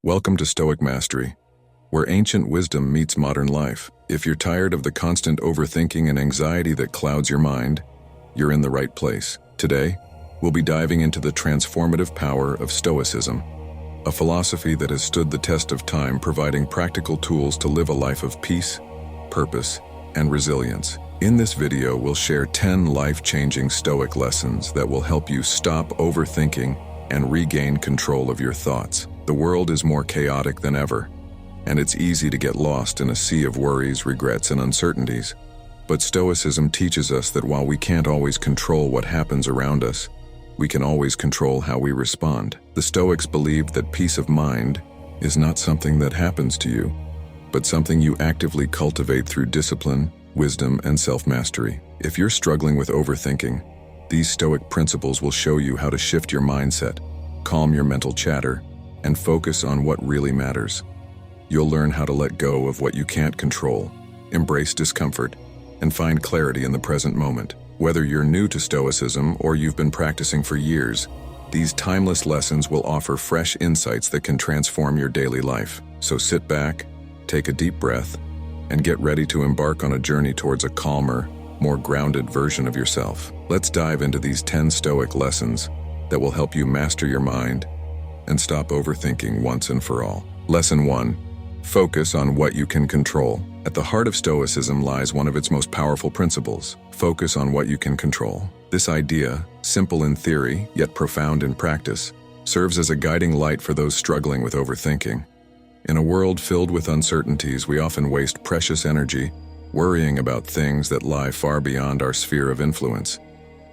Welcome to Stoic Mastery, where ancient wisdom meets modern life. If you're tired of the constant overthinking and anxiety that clouds your mind, you're in the right place. Today, we'll be diving into the transformative power of Stoicism, a philosophy that has stood the test of time, providing practical tools to live a life of peace, purpose, and resilience. In this video, we'll share 10 life-changing Stoic lessons that will help you stop overthinking and regain control of your thoughts. The world is more chaotic than ever, and it's easy to get lost in a sea of worries, regrets, and uncertainties. But Stoicism teaches us that while we can't always control what happens around us, we can always control how we respond. The Stoics believed that peace of mind is not something that happens to you, but something you actively cultivate through discipline, wisdom, and self-mastery. If you're struggling with overthinking, these Stoic principles will show you how to shift your mindset, calm your mental chatter, and focus on what really matters. You'll learn how to let go of what you can't control, embrace discomfort, and find clarity in the present moment. Whether you're new to Stoicism or you've been practicing for years, these timeless lessons will offer fresh insights that can transform your daily life. So sit back, take a deep breath, and get ready to embark on a journey towards a calmer, more grounded version of yourself. Let's dive into these 10 Stoic lessons that will help you master your mind and stop overthinking once and for all. Lesson 1. Focus on what you can control. At the heart of Stoicism lies one of its most powerful principles: focus on what you can control. This idea, simple in theory yet profound in practice, serves as a guiding light for those struggling with overthinking. In a world filled with uncertainties, we often waste precious energy worrying about things that lie far beyond our sphere of influence.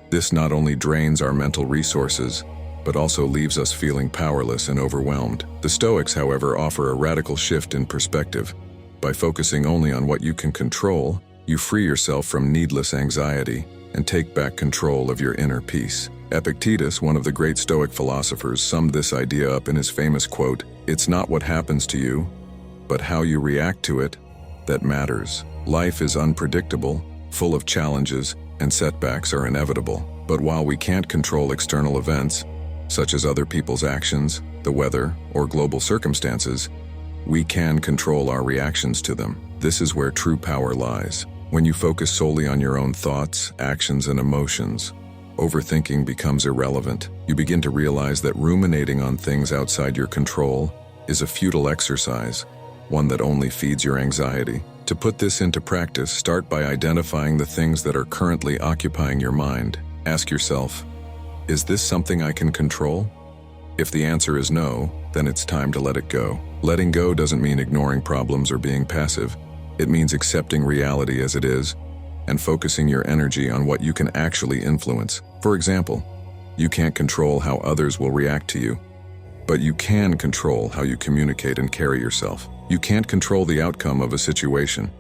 This not only drains our mental resources, but also leaves us feeling powerless and overwhelmed. The Stoics, however, offer a radical shift in perspective. By focusing only on what you can control, you free yourself from needless anxiety and take back control of your inner peace. Epictetus, one of the great Stoic philosophers, summed this idea up in his famous quote, "It's not what happens to you, but how you react to it that matters." Life is unpredictable, full of challenges, and setbacks are inevitable. But while we can't control external events, such as other people's actions, the weather, or global circumstances, we can control our reactions to them. This is where true power lies. When you focus solely on your own thoughts, actions, and emotions, overthinking becomes irrelevant. You begin to realize that ruminating on things outside your control is a futile exercise, one that only feeds your anxiety. To put this into practice, start by identifying the things that are currently occupying your mind. Ask yourself, is this something I can control? If the answer is no, then it's time to let it go. Letting go doesn't mean ignoring problems or being passive. It means accepting reality as it is and focusing your energy on what you can actually influence. For example, you can't control how others will react to you, but you can control how you communicate and carry yourself. You can't control the outcome of a situation,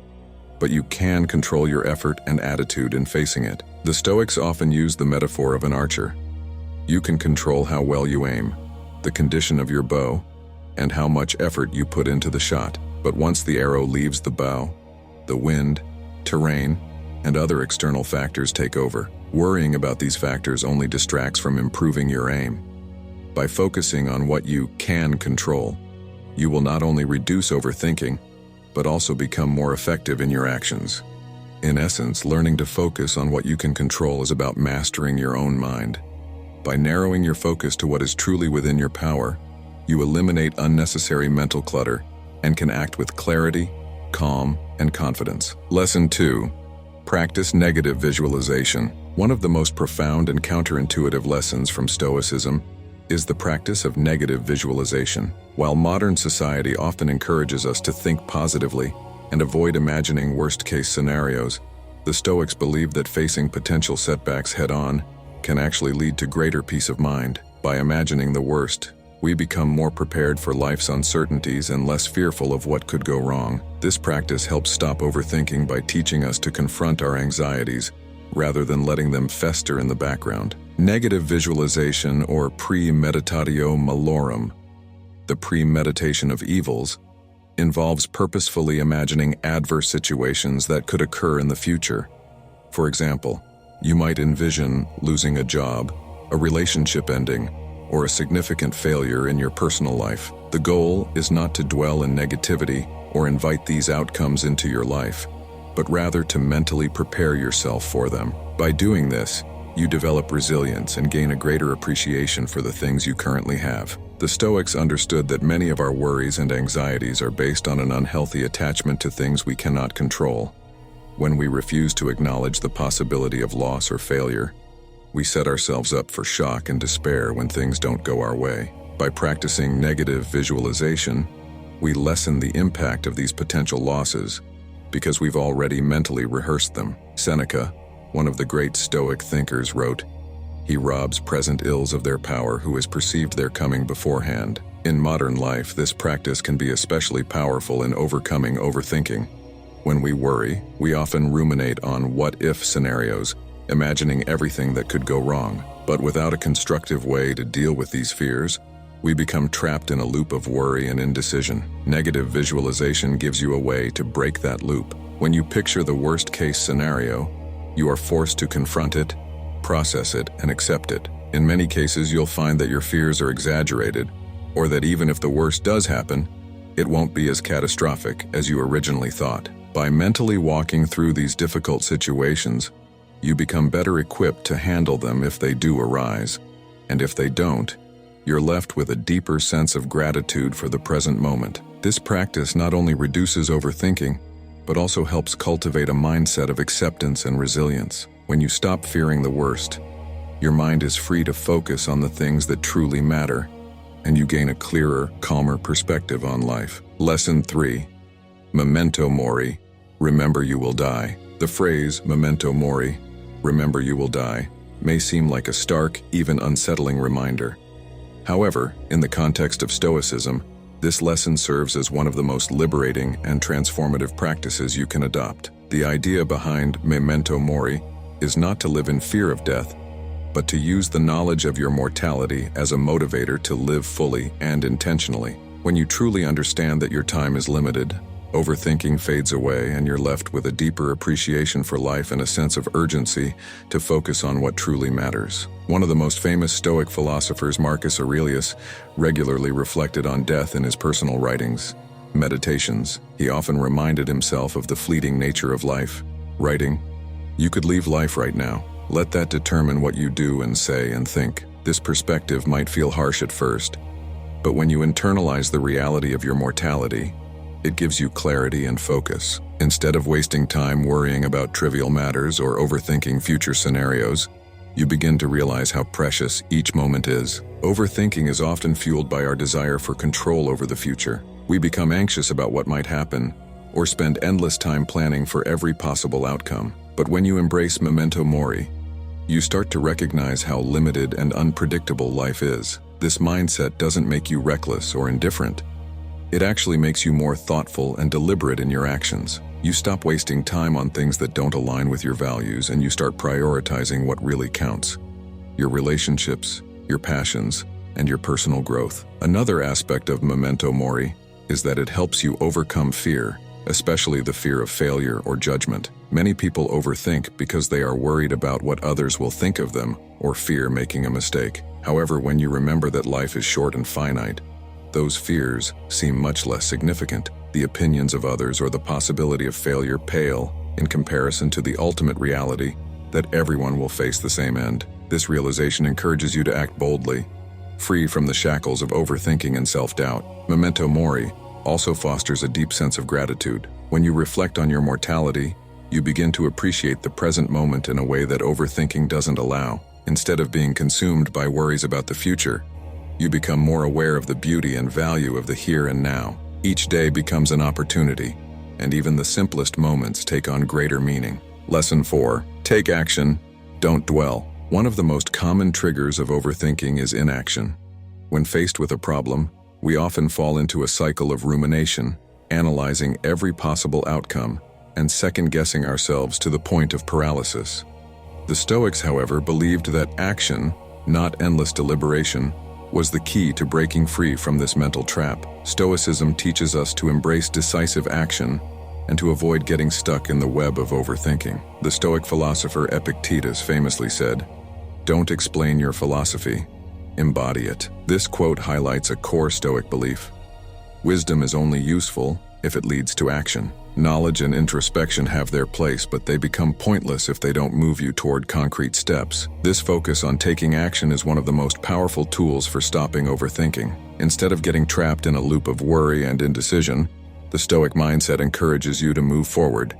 but you can control your effort and attitude in facing it. The Stoics often use the metaphor of an archer. You can control how well you aim, the condition of your bow, and how much effort you put into the shot. But once the arrow leaves the bow, the wind, terrain, and other external factors take over. Worrying about these factors only distracts from improving your aim. By focusing on what you can control, you will not only reduce overthinking, but also become more effective in your actions. In essence, learning to focus on what you can control is about mastering your own mind. By narrowing your focus to what is truly within your power, you eliminate unnecessary mental clutter and can act with clarity, calm, and confidence. Lesson 2. Practice negative visualization. One of the most profound and counterintuitive lessons from Stoicism is the practice of negative visualization. While modern society often encourages us to think positively and avoid imagining worst-case scenarios, the Stoics believe that facing potential setbacks head-on can actually lead to greater peace of mind. By imagining the worst, we become more prepared for life's uncertainties and less fearful of what could go wrong. This practice helps stop overthinking by teaching us to confront our anxieties rather than letting them fester in the background. Negative visualization, or premeditatio malorum, the premeditation of evils, involves purposefully imagining adverse situations that could occur in the future. For example, you might envision losing a job, a relationship ending, or a significant failure in your personal life. The goal is not to dwell in negativity or invite these outcomes into your life, but rather to mentally prepare yourself for them. By doing this, you develop resilience and gain a greater appreciation for the things you currently have. The Stoics understood that many of our worries and anxieties are based on an unhealthy attachment to things we cannot control. When we refuse to acknowledge the possibility of loss or failure, we set ourselves up for shock and despair when things don't go our way. By practicing negative visualization, we lessen the impact of these potential losses because we've already mentally rehearsed them. Seneca, one of the great Stoic thinkers, wrote, "He robs present ills of their power who has perceived their coming beforehand." In modern life, this practice can be especially powerful in overcoming overthinking. When we worry, we often ruminate on what-if scenarios, imagining everything that could go wrong. But without a constructive way to deal with these fears, we become trapped in a loop of worry and indecision. Negative visualization gives you a way to break that loop. When you picture the worst-case scenario, you are forced to confront it, process it, and accept it. In many cases, you'll find that your fears are exaggerated, or that even if the worst does happen, it won't be as catastrophic as you originally thought. By mentally walking through these difficult situations, you become better equipped to handle them if they do arise. And if they don't, you're left with a deeper sense of gratitude for the present moment. This practice not only reduces overthinking, but also helps cultivate a mindset of acceptance and resilience. When you stop fearing the worst, your mind is free to focus on the things that truly matter, and you gain a clearer, calmer perspective on life. Lesson 3. Memento mori, remember you will die. The phrase, memento mori, remember you will die, may seem like a stark, even unsettling reminder. However, in the context of Stoicism, this lesson serves as one of the most liberating and transformative practices you can adopt. The idea behind memento mori is not to live in fear of death, but to use the knowledge of your mortality as a motivator to live fully and intentionally. When you truly understand that your time is limited, overthinking fades away and you're left with a deeper appreciation for life and a sense of urgency to focus on what truly matters. One of the most famous Stoic philosophers, Marcus Aurelius, regularly reflected on death in his personal writings, Meditations. He often reminded himself of the fleeting nature of life, writing, "You could leave life right now. Let that determine what you do and say and think." This perspective might feel harsh at first, but when you internalize the reality of your mortality, it gives you clarity and focus. Instead of wasting time worrying about trivial matters or overthinking future scenarios, you begin to realize how precious each moment is. Overthinking is often fueled by our desire for control over the future. We become anxious about what might happen, or spend endless time planning for every possible outcome. But when you embrace memento mori, you start to recognize how limited and unpredictable life is. This mindset doesn't make you reckless or indifferent. It actually makes you more thoughtful and deliberate in your actions. You stop wasting time on things that don't align with your values, and you start prioritizing what really counts: your relationships, your passions, and your personal growth. Another aspect of memento mori is that it helps you overcome fear, especially the fear of failure or judgment. Many people overthink because they are worried about what others will think of them or fear making a mistake. However, when you remember that life is short and finite, those fears seem much less significant. The opinions of others or the possibility of failure pale in comparison to the ultimate reality that everyone will face the same end. This realization encourages you to act boldly, free from the shackles of overthinking and self-doubt. Memento mori also fosters a deep sense of gratitude. When you reflect on your mortality, you begin to appreciate the present moment in a way that overthinking doesn't allow. Instead of being consumed by worries about the future, you become more aware of the beauty and value of the here and now. Each day becomes an opportunity, and even the simplest moments take on greater meaning. Lesson 4. Take action, don't dwell. One of the most common triggers of overthinking is inaction. When faced with a problem, we often fall into a cycle of rumination, analyzing every possible outcome and second-guessing ourselves to the point of paralysis. The Stoics, however, believed that action, not endless deliberation, was the key to breaking free from this mental trap. Stoicism teaches us to embrace decisive action and to avoid getting stuck in the web of overthinking. The Stoic philosopher Epictetus famously said, "Don't explain your philosophy. embody it. This quote highlights a core Stoic belief. Wisdom is only useful if it leads to action. Knowledge and introspection have their place, but they become pointless if they don't move you toward concrete steps. This focus on taking action is one of the most powerful tools for stopping overthinking. Instead of getting trapped in a loop of worry and indecision, the Stoic mindset encourages you to move forward,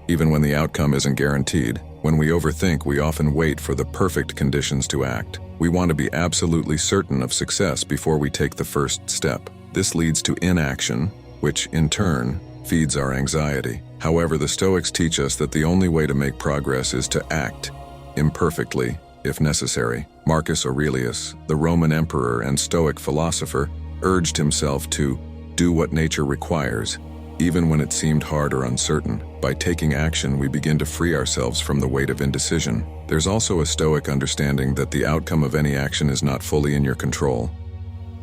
even when the outcome isn't guaranteed. When we overthink, we often wait for the perfect conditions to act. We want to be absolutely certain of success before we take the first step. This leads to inaction, which, in turn, feeds our anxiety. However, the Stoics teach us that the only way to make progress is to act, imperfectly, if necessary. Marcus Aurelius, the Roman emperor and Stoic philosopher, urged himself to do what nature requires, even when it seemed hard or uncertain. By taking action, we begin to free ourselves from the weight of indecision. There's also a Stoic understanding that the outcome of any action is not fully in your control.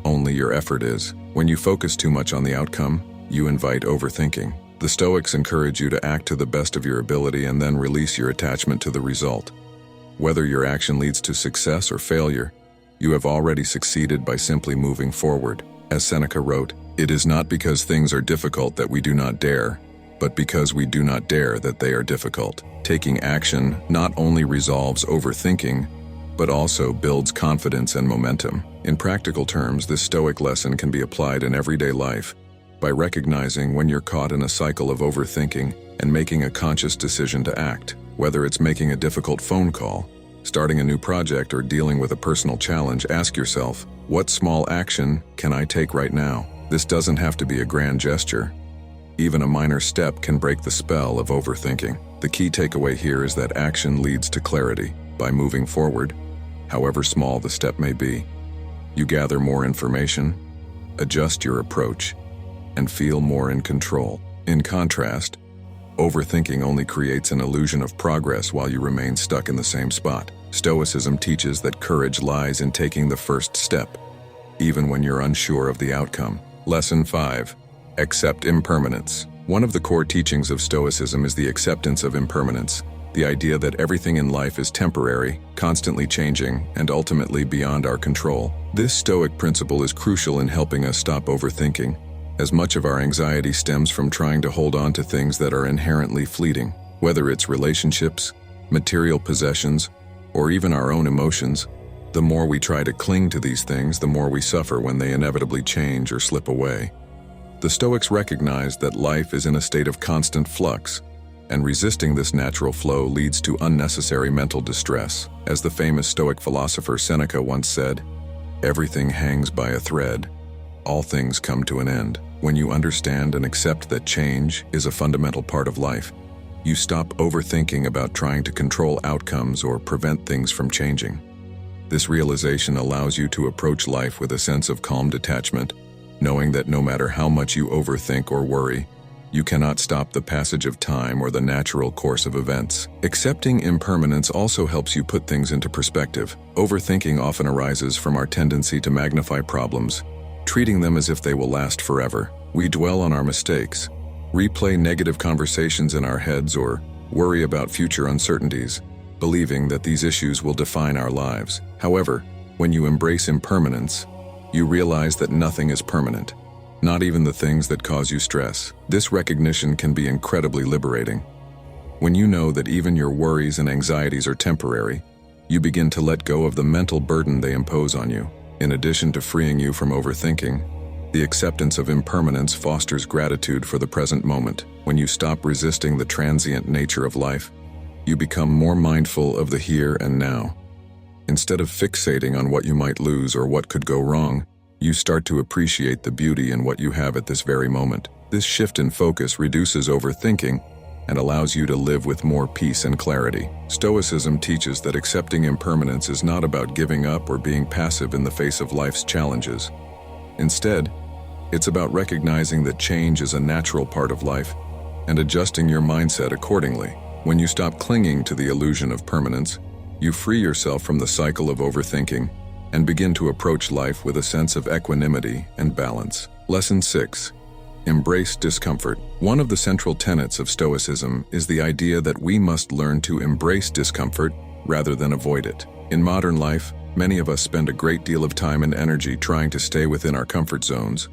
Only your effort is. When you focus too much on the outcome, you invite overthinking. The Stoics encourage you to act to the best of your ability and then release your attachment to the result. Whether your action leads to success or failure, you have already succeeded by simply moving forward. As Seneca wrote, "It is not because things are difficult that we do not dare, but because we do not dare that they are difficult." Taking action not only resolves overthinking, but also builds confidence and momentum. In practical terms, this Stoic lesson can be applied in everyday life by recognizing when you're caught in a cycle of overthinking and making a conscious decision to act. Whether it's making a difficult phone call, starting a new project, or dealing with a personal challenge, ask yourself, what small action can I take right now? This doesn't have to be a grand gesture. Even a minor step can break the spell of overthinking. The key takeaway here is that action leads to clarity. By moving forward, however small the step may be, you gather more information, adjust your approach, and feel more in control. In contrast, overthinking only creates an illusion of progress while you remain stuck in the same spot. Stoicism teaches that courage lies in taking the first step, even when you're unsure of the outcome. Lesson 5. Accept impermanence. One of the core teachings of Stoicism is the acceptance of impermanence, the idea that everything in life is temporary, constantly changing, and ultimately beyond our control. This Stoic principle is crucial in helping us stop overthinking, as much of our anxiety stems from trying to hold on to things that are inherently fleeting. Whether it's relationships, material possessions, or even our own emotions, the more we try to cling to these things, the more we suffer when they inevitably change or slip away. The Stoics recognize that life is in a state of constant flux, and resisting this natural flow leads to unnecessary mental distress. As the famous Stoic philosopher Seneca once said, "Everything hangs by a thread. All things come to an end." When you understand and accept that change is a fundamental part of life, you stop overthinking about trying to control outcomes or prevent things from changing. This realization allows you to approach life with a sense of calm detachment, knowing that no matter how much you overthink or worry, you cannot stop the passage of time or the natural course of events. Accepting impermanence also helps you put things into perspective. Overthinking often arises from our tendency to magnify problems, treating them as if they will last forever. We dwell on our mistakes, replay negative conversations in our heads, or worry about future uncertainties, believing that these issues will define our lives. However, when you embrace impermanence, you realize that nothing is permanent, not even the things that cause you stress. This recognition can be incredibly liberating. When you know that even your worries and anxieties are temporary, you begin to let go of the mental burden they impose on you. In addition to freeing you from overthinking, the acceptance of impermanence fosters gratitude for the present moment. When you stop resisting the transient nature of life, you become more mindful of the here and now. Instead of fixating on what you might lose or what could go wrong, you start to appreciate the beauty in what you have at this very moment. This shift in focus reduces overthinking and allows you to live with more peace and clarity. Stoicism teaches that accepting impermanence is not about giving up or being passive in the face of life's challenges. Instead, it's about recognizing that change is a natural part of life and adjusting your mindset accordingly. When you stop clinging to the illusion of permanence, you free yourself from the cycle of overthinking and begin to approach life with a sense of equanimity and balance. Lesson 6. Embrace discomfort. One of the central tenets of Stoicism is the idea that we must learn to embrace discomfort rather than avoid it. In modern life, Many of us spend a great deal of time and energy trying to stay within our comfort zones,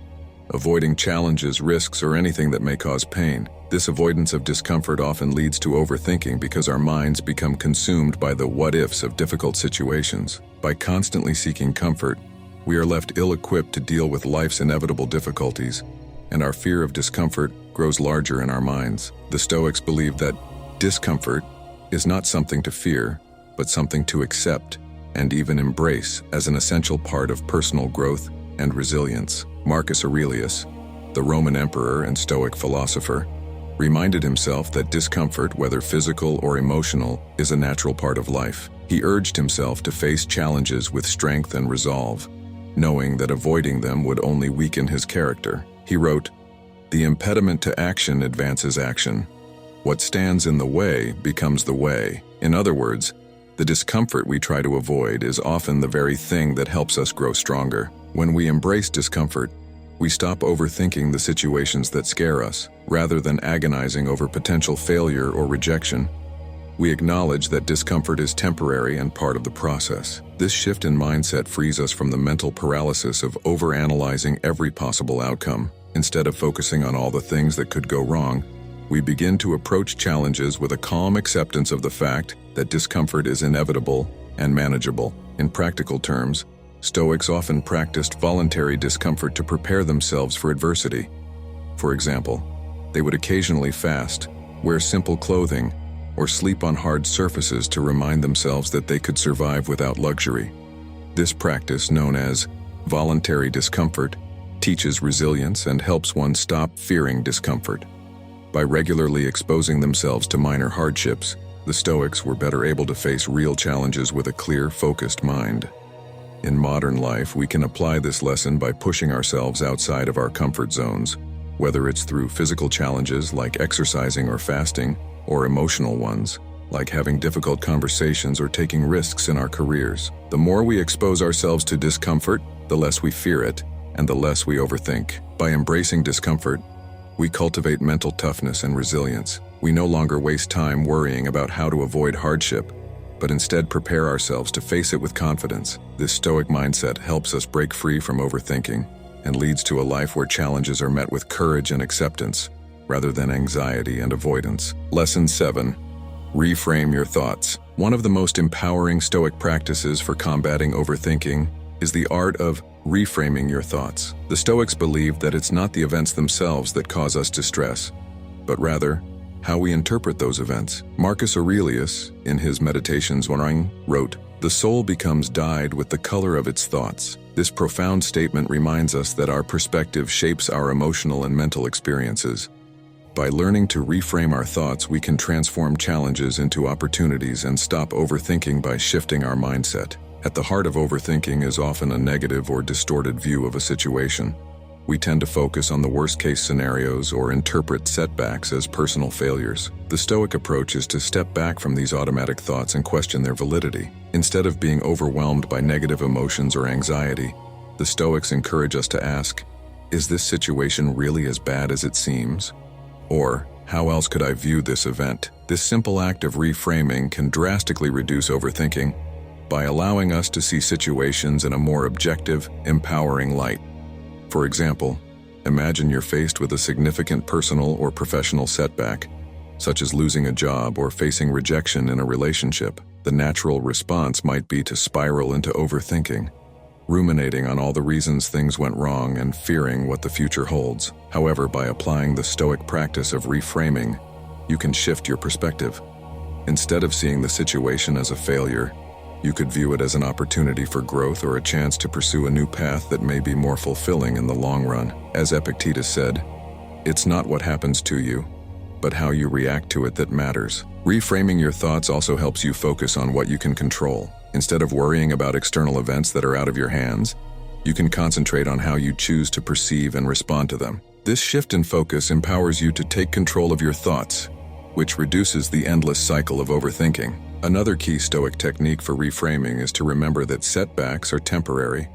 avoiding challenges, risks, or anything that may cause pain. This avoidance of discomfort often leads to overthinking because our minds become consumed by the what-ifs of difficult situations. By constantly seeking comfort, we are left ill-equipped to deal with life's inevitable difficulties, and our fear of discomfort grows larger in our minds. The Stoics believe that discomfort is not something to fear, but something to accept and even embrace as an essential part of personal growth and resilience. Marcus Aurelius, the Roman emperor and Stoic philosopher, reminded himself that discomfort, whether physical or emotional, is a natural part of life. He urged himself to face challenges with strength and resolve, knowing that avoiding them would only weaken his character. He wrote, "The impediment to action advances action. What stands in the way becomes the way." In other words, the discomfort we try to avoid is often the very thing that helps us grow stronger. When we embrace discomfort, we stop overthinking the situations that scare us. Rather than agonizing over potential failure or rejection, we acknowledge that discomfort is temporary and part of the process. This shift in mindset frees us from the mental paralysis of overanalyzing every possible outcome. Instead of focusing on all the things that could go wrong, we begin to approach challenges with a calm acceptance of the fact that discomfort is inevitable and manageable. In practical terms, Stoics often practiced voluntary discomfort to prepare themselves for adversity. For example, they would occasionally fast, wear simple clothing, or sleep on hard surfaces to remind themselves that they could survive without luxury. This practice, known as voluntary discomfort, teaches resilience and helps one stop fearing discomfort. By regularly exposing themselves to minor hardships, the Stoics were better able to face real challenges with a clear, focused mind. In modern life, we can apply this lesson by pushing ourselves outside of our comfort zones, whether it's through physical challenges like exercising or fasting, or emotional ones, like having difficult conversations or taking risks in our careers. The more we expose ourselves to discomfort, the less we fear it, and the less we overthink. By embracing discomfort, we cultivate mental toughness and resilience. We no longer waste time worrying about how to avoid hardship, but instead prepare ourselves to face it with confidence. This Stoic mindset helps us break free from overthinking and leads to a life where challenges are met with courage and acceptance, rather than anxiety and avoidance. Lesson 7. Reframe your thoughts. One of the most empowering Stoic practices for combating overthinking is the art of reframing your thoughts. The Stoics believe that it's not the events themselves that cause us distress, but rather how we interpret those events. Marcus Aurelius, in his Meditations, wrote, "The soul becomes dyed with the color of its thoughts." This profound statement reminds us that our perspective shapes our emotional and mental experiences. By learning to reframe our thoughts, we can transform challenges into opportunities and stop overthinking by shifting our mindset. At the heart of overthinking is often a negative or distorted view of a situation. We tend to focus on the worst-case scenarios or interpret setbacks as personal failures. The Stoic approach is to step back from these automatic thoughts and question their validity. Instead of being overwhelmed by negative emotions or anxiety, the Stoics encourage us to ask, "Is this situation really as bad as it seems?" Or, "How else could I view this event?" This simple act of reframing can drastically reduce overthinking by allowing us to see situations in a more objective, empowering light. For example, imagine you're faced with a significant personal or professional setback, such as losing a job or facing rejection in a relationship. The natural response might be to spiral into overthinking, ruminating on all the reasons things went wrong and fearing what the future holds. However, by applying the Stoic practice of reframing, you can shift your perspective. Instead of seeing the situation as a failure, you could view it as an opportunity for growth or a chance to pursue a new path that may be more fulfilling in the long run. As Epictetus said, "It's not what happens to you, but how you react to it that matters." Reframing your thoughts also helps you focus on what you can control. Instead of worrying about external events that are out of your hands, you can concentrate on how you choose to perceive and respond to them. This shift in focus empowers you to take control of your thoughts, which reduces the endless cycle of overthinking. Another key Stoic technique for reframing is to remember that setbacks are temporary.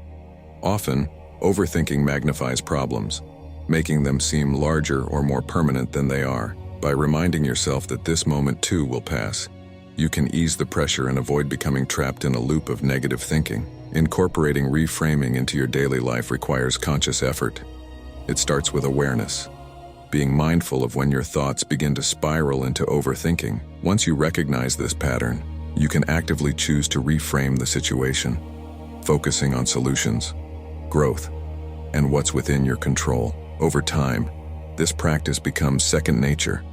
Often, overthinking magnifies problems, making them seem larger or more permanent than they are. By reminding yourself that this moment too will pass, you can ease the pressure and avoid becoming trapped in a loop of negative thinking. Incorporating reframing into your daily life requires conscious effort. It starts with awareness, being mindful of when your thoughts begin to spiral into overthinking. Once you recognize this pattern, you can actively choose to reframe the situation, focusing on solutions, growth, and what's within your control. Over time, this practice becomes second nature,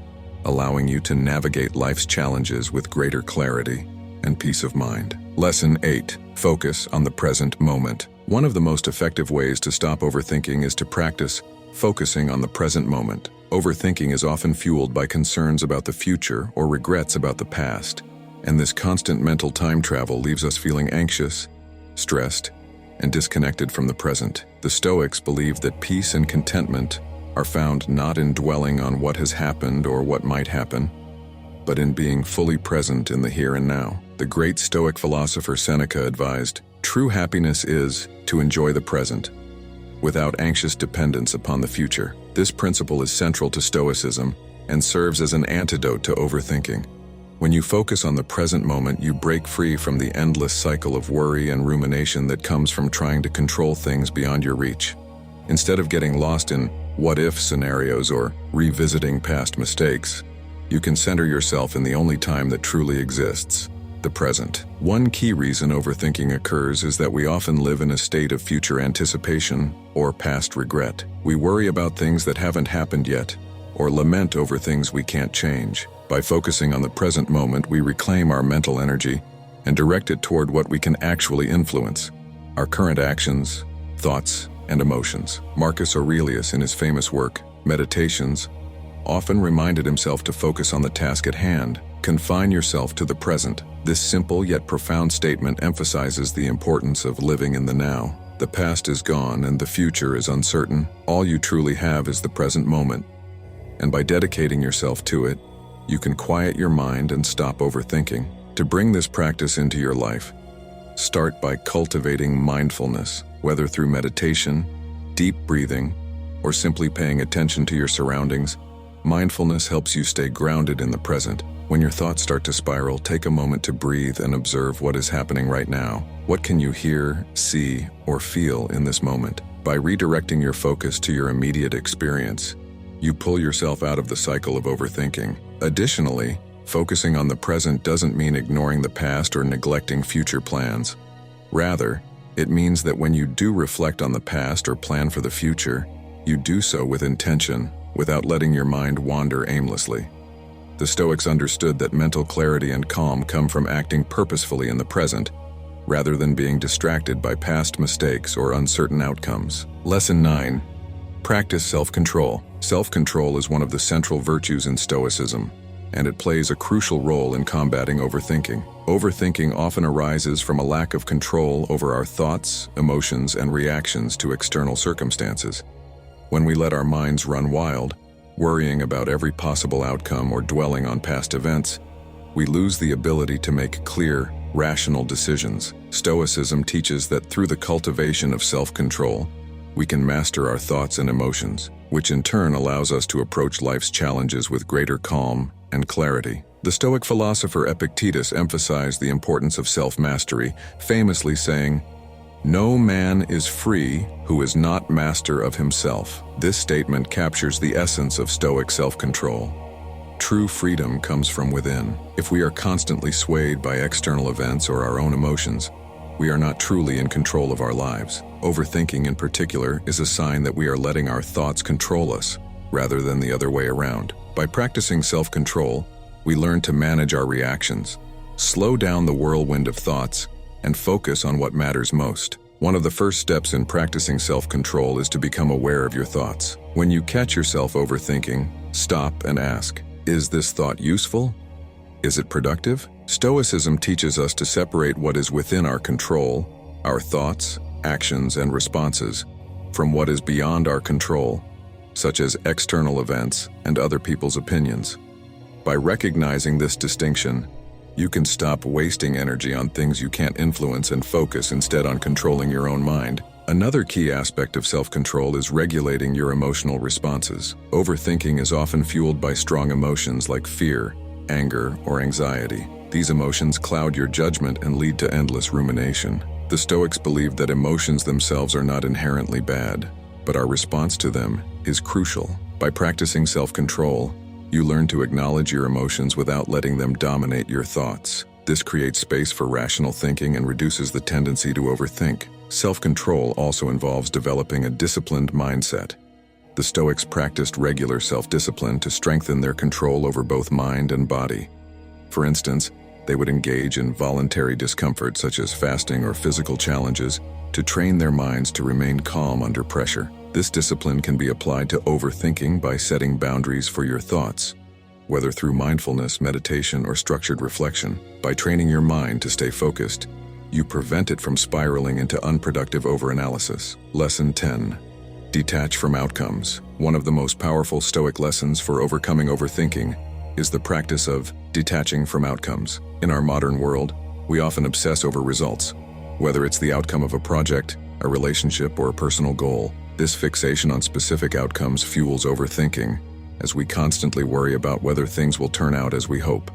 allowing you to navigate life's challenges with greater clarity and peace of mind. Lesson 8. Focus on the present moment. One of the most effective ways to stop overthinking is to practice focusing on the present moment. Overthinking is often fueled by concerns about the future or regrets about the past, and this constant mental time travel leaves us feeling anxious, stressed, and disconnected from the present. The Stoics believed that peace and contentment are found not in dwelling on what has happened or what might happen, but in being fully present in the here and now. The great Stoic philosopher Seneca advised, "True happiness is to enjoy the present, without anxious dependence upon the future." This principle is central to Stoicism and serves as an antidote to overthinking. When you focus on the present moment, you break free from the endless cycle of worry and rumination that comes from trying to control things beyond your reach. Instead of getting lost in what-if scenarios or revisiting past mistakes, you can center yourself in the only time that truly exists, the present. One key reason overthinking occurs is that we often live in a state of future anticipation or past regret. We worry about things that haven't happened yet, or lament over things we can't change. By focusing on the present moment, we reclaim our mental energy and direct it toward what we can actually influence: our current actions, thoughts, and emotions. Marcus Aurelius, in his famous work, Meditations, often reminded himself to focus on the task at hand. Confine yourself to the present. This simple yet profound statement emphasizes the importance of living in the now. The past is gone and the future is uncertain. All you truly have is the present moment. And by dedicating yourself to it, you can quiet your mind and stop overthinking. To bring this practice into your life, start by cultivating mindfulness, whether through meditation, deep breathing, or simply paying attention to your surroundings. Mindfulness helps you stay grounded in the present. When your thoughts start to spiral, take a moment to breathe and observe what is happening right now. What can you hear, see, or feel in this moment? By redirecting your focus to your immediate experience, you pull yourself out of the cycle of overthinking. Additionally, focusing on the present doesn't mean ignoring the past or neglecting future plans. Rather, it means that when you do reflect on the past or plan for the future, you do so with intention, without letting your mind wander aimlessly. The Stoics understood that mental clarity and calm come from acting purposefully in the present, rather than being distracted by past mistakes or uncertain outcomes. Lesson 9. Practice self-control. Self-control is one of the central virtues in Stoicism, and it plays a crucial role in combating overthinking. Overthinking often arises from a lack of control over our thoughts, emotions, and reactions to external circumstances. When we let our minds run wild, worrying about every possible outcome or dwelling on past events, we lose the ability to make clear, rational decisions. Stoicism teaches that through the cultivation of self-control, we can master our thoughts and emotions, which in turn allows us to approach life's challenges with greater calm and clarity. The Stoic philosopher Epictetus emphasized the importance of self-mastery, famously saying, "No man is free who is not master of himself." This statement captures the essence of Stoic self-control. True freedom comes from within. If we are constantly swayed by external events or our own emotions, we are not truly in control of our lives. Overthinking in particular is a sign that we are letting our thoughts control us, rather than the other way around. By practicing self-control, we learn to manage our reactions, slow down the whirlwind of thoughts, and focus on what matters most. One of the first steps in practicing self-control is to become aware of your thoughts. When you catch yourself overthinking, stop and ask, is this thought useful? Is it productive? Stoicism teaches us to separate what is within our control, our thoughts, actions, and responses, from what is beyond our control, such as external events and other people's opinions. By recognizing this distinction, you can stop wasting energy on things you can't influence and focus instead on controlling your own mind. Another key aspect of self-control is regulating your emotional responses. Overthinking is often fueled by strong emotions like fear, anger, or anxiety. These emotions cloud your judgment and lead to endless rumination. The Stoics believed that emotions themselves are not inherently bad, but our response to them is crucial. By practicing self-control, you learn to acknowledge your emotions without letting them dominate your thoughts. This creates space for rational thinking and reduces the tendency to overthink. Self-control also involves developing a disciplined mindset. The Stoics practiced regular self-discipline to strengthen their control over both mind and body. For instance, they would engage in voluntary discomfort such as fasting or physical challenges to train their minds to remain calm under pressure. This discipline can be applied to overthinking by setting boundaries for your thoughts, whether through mindfulness, meditation, or structured reflection. By training your mind to stay focused, you prevent it from spiraling into unproductive overanalysis. Lesson 10. Detach from outcomes. One of the most powerful Stoic lessons for overcoming overthinking is the practice of detaching from outcomes. In our modern world, we often obsess over results, whether it's the outcome of a project, a relationship, or a personal goal. This fixation on specific outcomes fuels overthinking, as we constantly worry about whether things will turn out as we hope.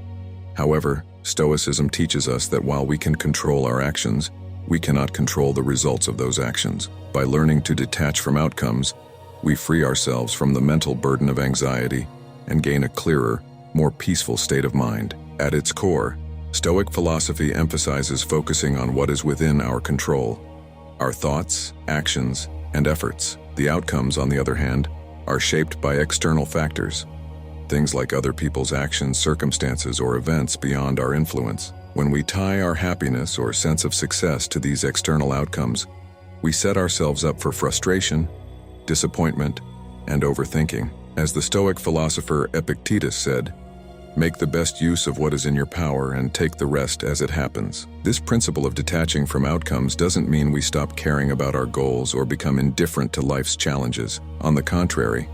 However, Stoicism teaches us that while we can control our actions, we cannot control the results of those actions. By learning to detach from outcomes, we free ourselves from the mental burden of anxiety and gain a clearer, more peaceful state of mind. At its core, Stoic philosophy emphasizes focusing on what is within our control: our thoughts, actions, and efforts. The outcomes, on the other hand, are shaped by external factors, things like other people's actions, circumstances, or events beyond our influence. When we tie our happiness or sense of success to these external outcomes, we set ourselves up for frustration, disappointment, and overthinking. As the Stoic philosopher Epictetus said, "Make the best use of what is in your power and take the rest as it happens." This principle of detaching from outcomes doesn't mean we stop caring about our goals or become indifferent to life's challenges. On the contrary,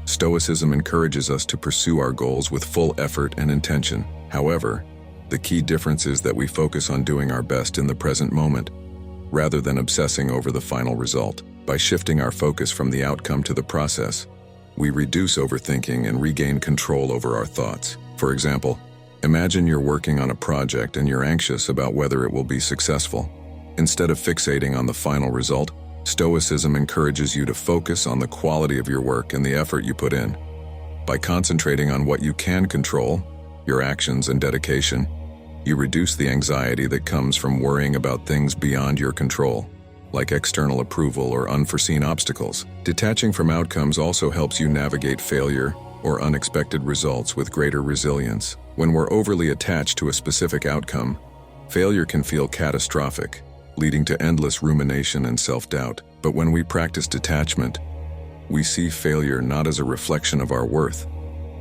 Stoicism encourages us to pursue our goals with full effort and intention. However, the key difference is that we focus on doing our best in the present moment, rather than obsessing over the final result. By shifting our focus from the outcome to the process, we reduce overthinking and regain control over our thoughts. For example, imagine you're working on a project and you're anxious about whether it will be successful. Instead of fixating on the final result, Stoicism encourages you to focus on the quality of your work and the effort you put in. By concentrating on what you can control, your actions and dedication, you reduce the anxiety that comes from worrying about things beyond your control, like external approval or unforeseen obstacles. Detaching from outcomes also helps you navigate failure or unexpected results with greater resilience. When we're overly attached to a specific outcome, failure can feel catastrophic, leading to endless rumination and self-doubt. But when we practice detachment, we see failure not as a reflection of our worth,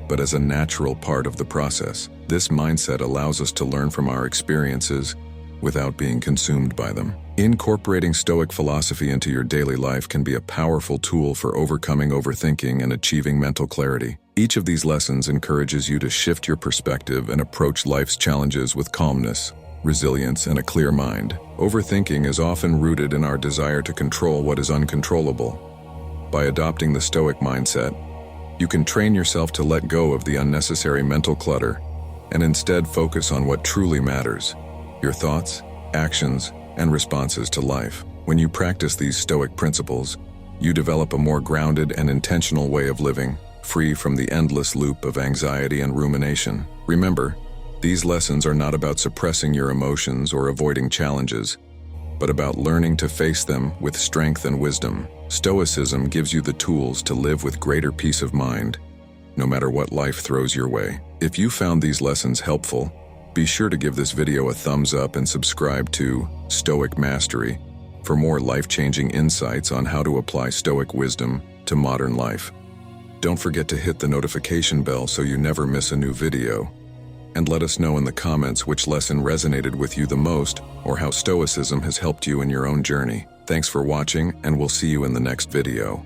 but as a natural part of the process. This mindset allows us to learn from our experiences without being consumed by them. Incorporating Stoic philosophy into your daily life can be a powerful tool for overcoming overthinking and achieving mental clarity. Each of these lessons encourages you to shift your perspective and approach life's challenges with calmness, resilience, and a clear mind. Overthinking is often rooted in our desire to control what is uncontrollable. By adopting the Stoic mindset, you can train yourself to let go of the unnecessary mental clutter and instead focus on what truly matters: your thoughts, actions, and responses to life. When you practice these Stoic principles, you develop a more grounded and intentional way of living, free from the endless loop of anxiety and rumination. Remember, these lessons are not about suppressing your emotions or avoiding challenges, but about learning to face them with strength and wisdom. Stoicism gives you the tools to live with greater peace of mind, no matter what life throws your way. If you found these lessons helpful, be sure to give this video a thumbs up and subscribe to Stoic Mastery for more life-changing insights on how to apply Stoic wisdom to modern life. Don't forget to hit the notification bell so you never miss a new video. And let us know in the comments which lesson resonated with you the most or how Stoicism has helped you in your own journey. Thanks for watching, and we'll see you in the next video.